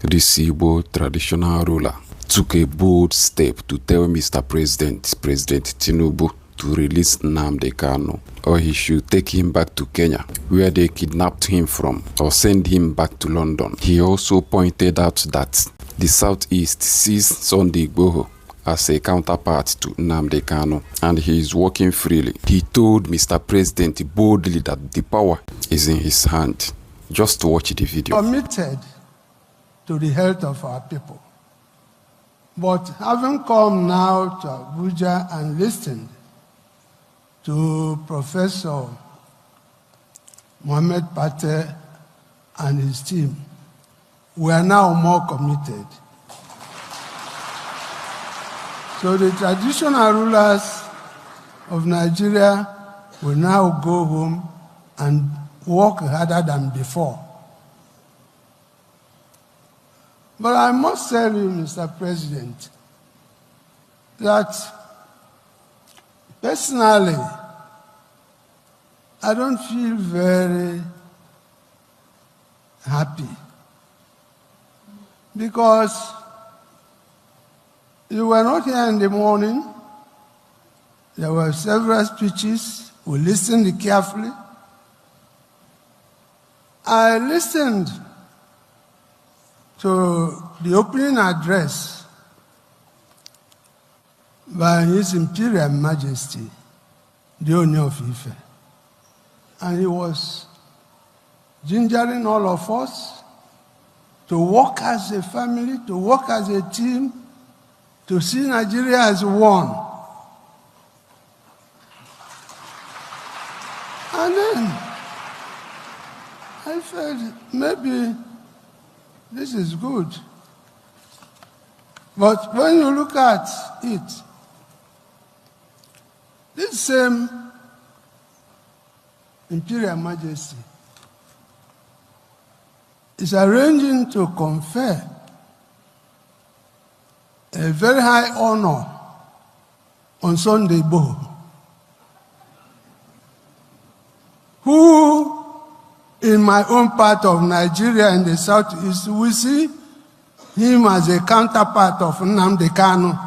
This Igbo traditional ruler took a bold step to tell Mr. President Tinubu to release Nnamdi Kanu, or he should take him back to Kenya, where they kidnapped him from, or send him back to London. He also pointed out that the Southeast sees Sunday Igboho as a counterpart to Nnamdi Kanu, and he is working freely. He told Mr. President boldly that the power is in his hand. Just watch the video. Committed to the health of our people. But having come now to Abuja and listened to Professor Mohammed Pate and his team, we are now more committed. So the traditional rulers of Nigeria will now go home and work harder than before. But I must tell you, Mr. President, that personally, I don't feel very happy because you were not here in the morning. There were several speeches. We listened carefully. I listened to the opening address by His Imperial Majesty, the Owner of Ife. And he was gingering all of us to work as a family, to work as a team, to see Nigeria as one. And then I felt maybe this is good. But when you look at it, this same Imperial Majesty is arranging to confer a very high honor on Sunday Igboho, who in my own part of Nigeria in the southeast, we see him as a counterpart of Nnamdi Kanu.